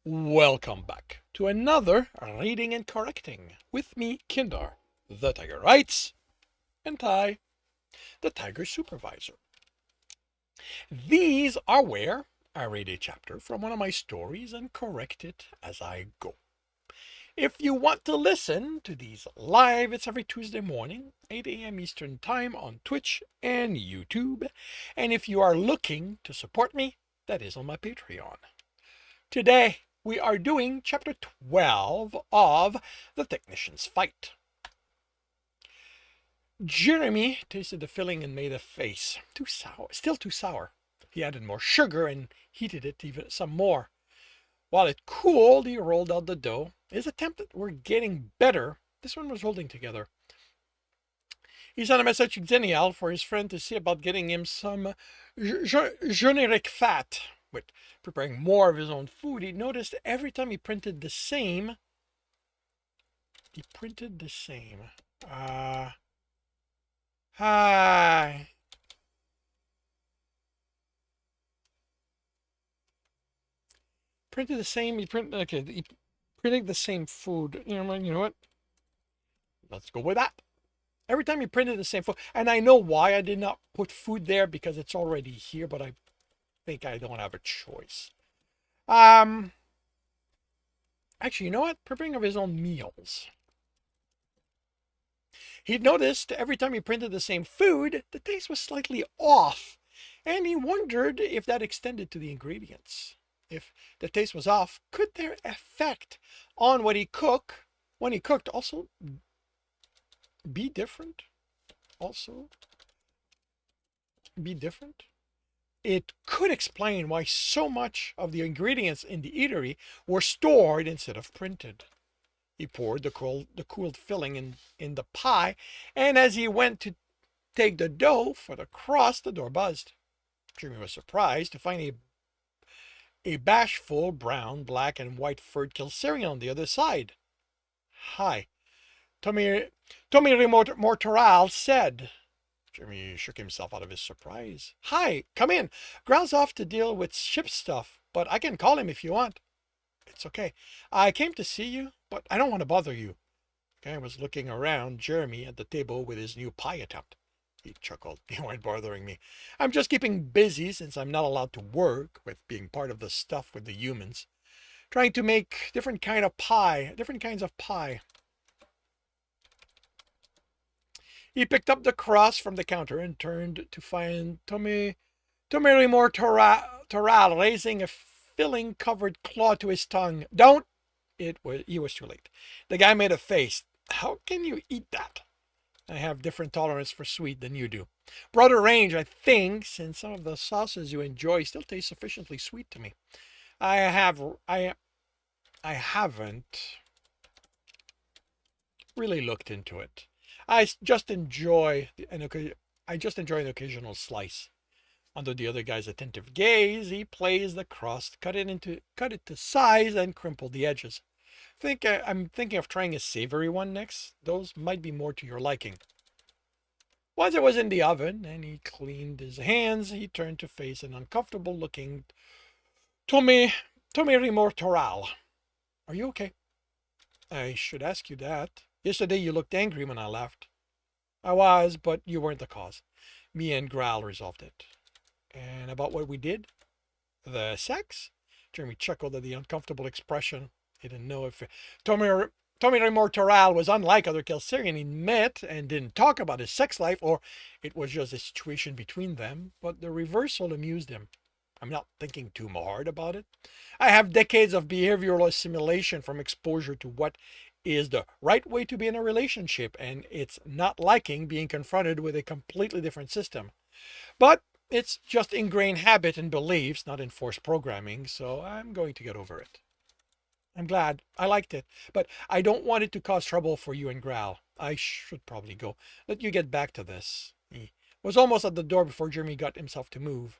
Welcome back to another Reading and Correcting with me, Kinder, the Tiger Writes, and Ty, the Tiger Supervisor. These are where I read a chapter from one of my stories and correct it as I go. If you want to listen to these live, it's every Tuesday morning, 8 a.m. Eastern Time on Twitch and YouTube. And if you are looking to support me, that is on my Patreon. Today, we are doing chapter 12 of The Technician's Fight. Jeremy tasted the filling and made a face. Too sour, still too sour. He added more sugar and heated it even some more. While it cooled, he rolled out the dough. His attempts were getting better. This one was holding together. He sent a message to Xenial for his friend to see about getting him some generic fat. With preparing more of his own food, he noticed every time he printed the same. Hi. Printed the same. He printed the same food. You know what? Let's go with that. Every time he printed the same food, and I know why I did not put food there because it's already here, but I think I don't have a choice. Actually, you know what? Preparing of his own meals. He'd noticed every time he printed the same food, the taste was slightly off, and he wondered if that extended to the ingredients. If the taste was off, could their effect on when he cooked also be different? It could explain why so much of the ingredients in the eatery were stored instead of printed. He poured the cooled filling in the pie, and as he went to take the dough for the crust, the door buzzed. Jimmy was surprised to find a bashful brown, black, and white furred Kelsirian on the other side. Hi. Tommy Mortoral said. Jimmy shook himself out of his surprise. Hi, come in. Gral's off to deal with ship stuff, but I can call him if you want. It's okay. I came to see you, but I don't want to bother you. The guy was looking around Jeremy at the table with his new pie attempt. He chuckled. You weren't bothering me. I'm just keeping busy since I'm not allowed to work with being part of the stuff with the humans. Trying to make different kinds of pie. He picked up the crust from the counter and turned to find Tommy Toral raising a filling-covered claw to his tongue. Don't! He was too late. The guy made a face. How can you eat that? I have different tolerance for sweet than you do. Broader range, I think, since some of the sauces you enjoy still taste sufficiently sweet to me. I haven't really looked into it. I just enjoy an occasional slice. Under the other guy's attentive gaze, he plays the crust, cut it to size, and crimpled the edges. I'm thinking of trying a savory one next. Those might be more to your liking. Once it was in the oven and he cleaned his hands, he turned to face an uncomfortable-looking Tommy Rimortoral. Are you okay? I should ask you that. Yesterday you looked angry when I left. I was, but you weren't the cause. Me and Gral resolved it. And about what we did? The sex? Jeremy chuckled at the uncomfortable expression. He didn't know if Tommy Mortoral was unlike other Kelsirian he met and didn't talk about his sex life, or it was just a situation between them, but the reversal amused him. I'm not thinking too hard about it. I have decades of behavioral assimilation from exposure to what is the right way to be in a relationship, and it's not liking being confronted with a completely different system. But it's just ingrained habit and beliefs, not enforced programming, so I'm going to get over it. I'm glad. I liked it, but I don't want it to cause trouble for you and Gral. I should probably go. Let you get back to this. He was almost at the door before Jeremy got himself to move.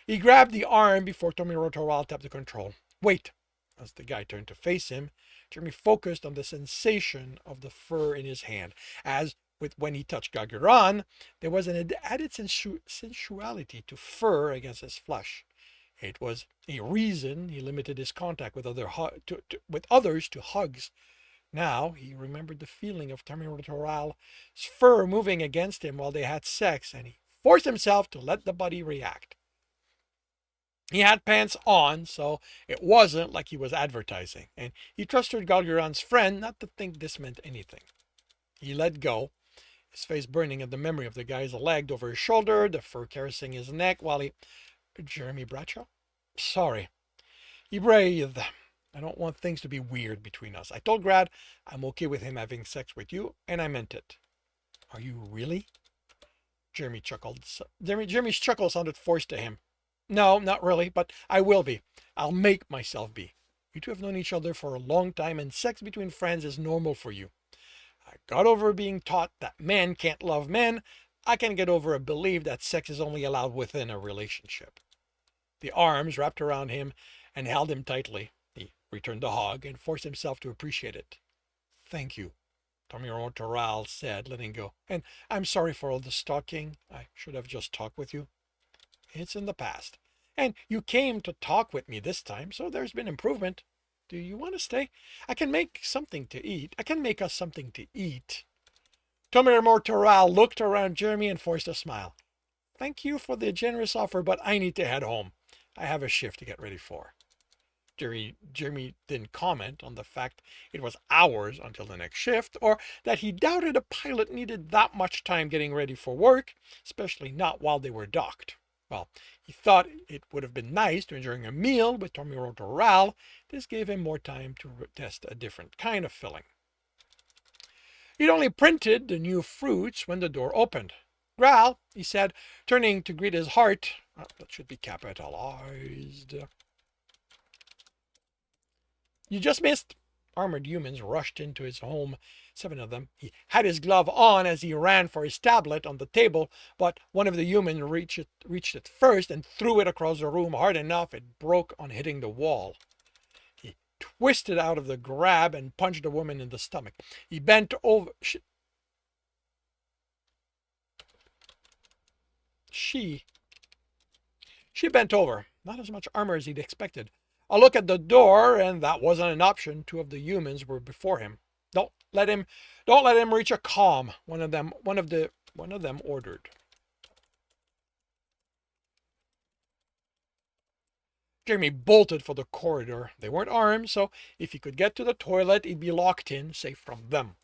He grabbed the arm before Tommy Rotoral tapped the control. Wait! As the guy turned to face him, Jeremy focused on the sensation of the fur in his hand. As with when he touched Gralgiran, there was an added sensuality to fur against his flesh. It was a reason he limited his contact with with others to hugs. Now he remembered the feeling of Tamiroral's fur moving against him while they had sex, and he forced himself to let the body react. He had pants on, so it wasn't like he was advertising, and he trusted Gralgiran's friend not to think this meant anything. He let go, his face burning at the memory of the guy's leg over his shoulder, the fur caressing his neck while he... Jeremy Bradshaw? Sorry. He breathed. I don't want things to be weird between us. I told Grad I'm okay with him having sex with you, and I meant it. Are you really? Jeremy chuckled. Jeremy's chuckle sounded forced to him. No, not really, but I will be. I'll make myself be. You two have known each other for a long time, and sex between friends is normal for you. I got over being taught that men can't love men. I can get over a belief that sex is only allowed within a relationship. The arms wrapped around him and held him tightly. He returned the hug and forced himself to appreciate it. Thank you, Tamiroral's said, letting go. And I'm sorry for all the stalking. I should have just talked with you. It's in the past. And you came to talk with me this time, so there's been improvement. Do you want to stay? I can make something to eat. I can make us something to eat. Tamiroral looked around Jeremy and forced a smile. Thank you for the generous offer, but I need to head home. I have a shift to get ready for. Jeremy didn't comment on the fact it was hours until the next shift, or that he doubted a pilot needed that much time getting ready for work, especially not while they were docked. Well, he thought it would have been nice to enjoy a meal with Tamiroral. This gave him more time to test a different kind of filling. He'd only printed the new fruits when the door opened. Gral, he said, turning to greet his heart. Oh, that should be capitalized. You just missed. Armored humans rushed into his home, 7 of them. He had his glove on as he ran for his tablet on the table, but one of the humans reached it first and threw it across the room hard enough it broke on hitting the wall. He twisted out of the grab and punched the woman in the stomach. He bent over. She bent over, not as much armor as he'd expected. A look at the door, and that wasn't an option. 2 of the humans were before him. Don't let him reach a calm, one of them ordered. Jeremy bolted for the corridor. They weren't armed, so if he could get to the toilet, he'd be locked in, safe from them.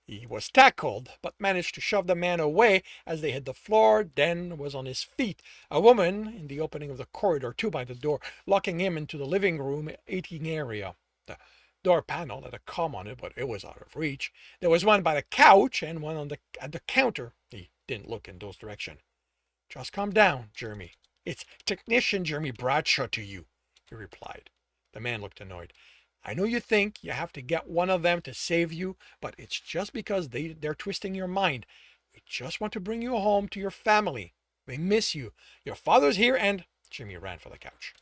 He was tackled, but managed to shove the man away as they hit the floor, then was on his feet. A woman in the opening of the corridor, 2 by the door, locking him into the living room eating area. The door panel had a comm on it, but it was out of reach. There was one by the couch and one at the counter. He didn't look in those directions. Just calm down, Jeremy. It's Technician Jeremy Bradshaw to you, he replied. The man looked annoyed. I know you think you have to get one of them to save you, but it's just because they're twisting your mind. We just want to bring you home to your family. They miss you. Your father's here and... Jimmy ran for the couch.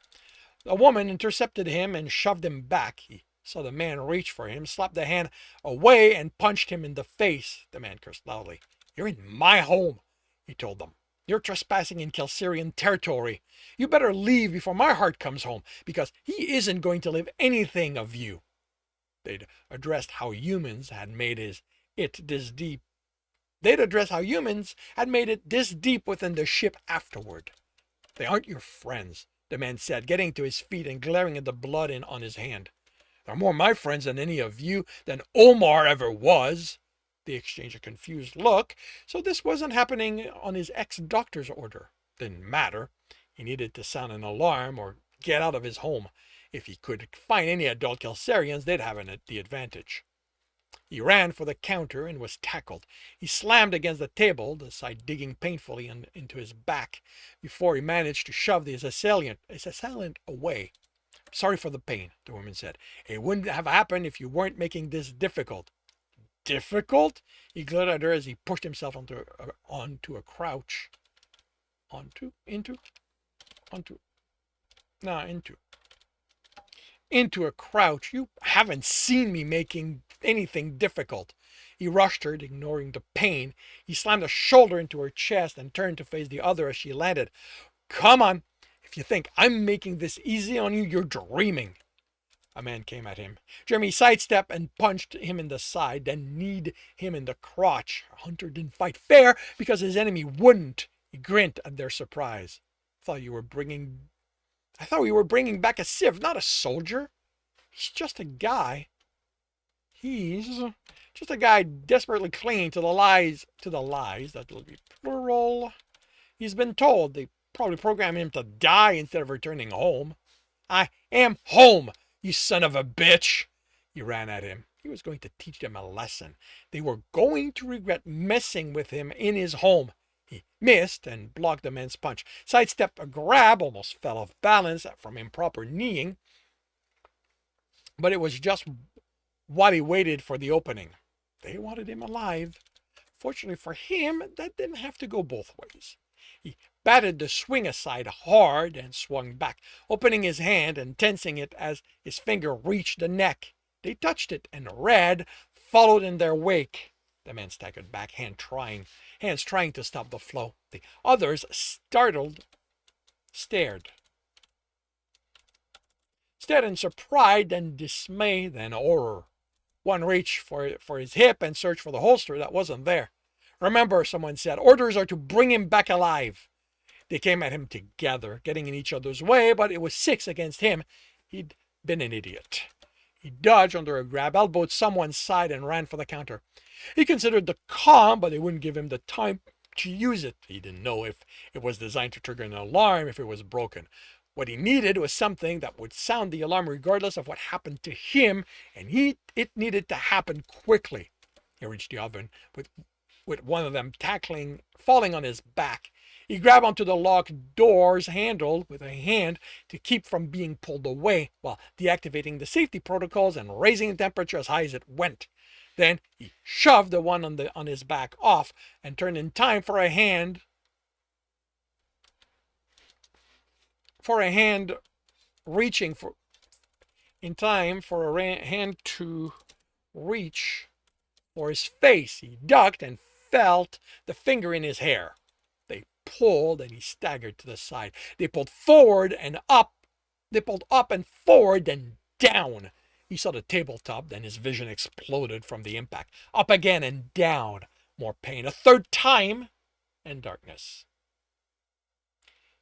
A woman intercepted him and shoved him back. He saw the man reach for him, slapped the hand away, and punched him in the face. The man cursed loudly. You're in my home, he told them. You're trespassing in Kelsirian territory. You better leave before my heart comes home, because he isn't going to live anything of you. They'd addressed how humans had made it this deep. They'd addressed how humans had made it this deep within the ship afterward. They aren't your friends, the man said, getting to his feet and glaring at the blood on his hand. They're more my friends than any of you, than Omar ever was. They exchanged a confused look, so this wasn't happening on his ex-doctor's order. Didn't matter. He needed to sound an alarm or get out of his home. If he could find any adult Kelsirians, they'd have the advantage. He ran for the counter and was tackled. He slammed against the table, the side digging painfully into his back, before he managed to shove his assailant away. Sorry for the pain, the woman said. It wouldn't have happened if you weren't making this difficult. Difficult? He glared at her as he pushed himself onto a crouch. Into a crouch. You haven't seen me making anything difficult. He rushed her, ignoring the pain. He slammed a shoulder into her chest and turned to face the other as she landed. Come on. If you think I'm making this easy on you, you're dreaming. A man came at him. Jeremy sidestepped and punched him in the side, then kneed him in the crotch. Hunter didn't fight fair because his enemy wouldn't. He grinned at their surprise. I thought we were bringing back a civ, not a soldier. He's just a guy. He's just a guy desperately clinging to the lies, that will be plural. He's been told they probably programmed him to die instead of returning home. I am home, you son of a bitch. He ran at him. He was going to teach them a lesson. They were going to regret messing with him in his home. He missed and blocked the man's punch. Sidestepped a grab, almost fell off balance from improper kneeing. But it was just what he waited for the opening. They wanted him alive. Fortunately for him, that didn't have to go both ways. He batted the swing aside hard and swung back, opening his hand and tensing it as his finger reached the neck. They touched it, and Red followed in their wake. The man staggered back, hands trying to stop the flow. The others, startled, stared in surprise, then dismay, then horror. One reached for his hip and searched for the holster that wasn't there. Remember, someone said, orders are to bring him back alive. They came at him together, getting in each other's way, but it was 6 against him. He'd been an idiot. He dodged under a grab, elbowed someone's side, and ran for the counter. He considered the calm, but they wouldn't give him the time to use it. He didn't know if it was designed to trigger an alarm if it was broken. What he needed was something that would sound the alarm regardless of what happened to him, and it needed to happen quickly. He reached the oven with one of them falling on his back. He grabbed onto the locked door's handle with a hand to keep from being pulled away, while deactivating the safety protocols and raising the temperature as high as it went. Then he shoved the one on his back off and turned in time for a hand reaching for in time for a hand to reach for his face. He ducked and felt the finger in his hair. They pulled and he staggered to the side. They pulled forward and up. They pulled up and forward, then down. He saw the tabletop, then his vision exploded from the impact. Up again and down. More pain. A third time, and darkness.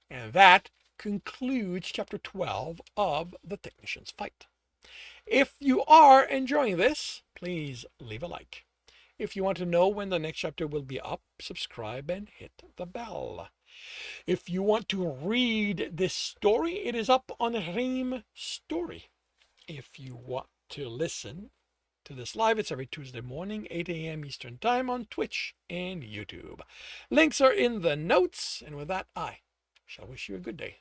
And that concludes chapter 12 of The Technician's Fight. If you are enjoying this, please leave a like. If you want to know when the next chapter will be up, subscribe and hit the bell. If you want to read this story, it is up on Ream Story. If you want to listen to this live, it's every Tuesday morning, 8 a.m. Eastern Time on Twitch and YouTube. Links are in the notes, and with that, I shall wish you a good day.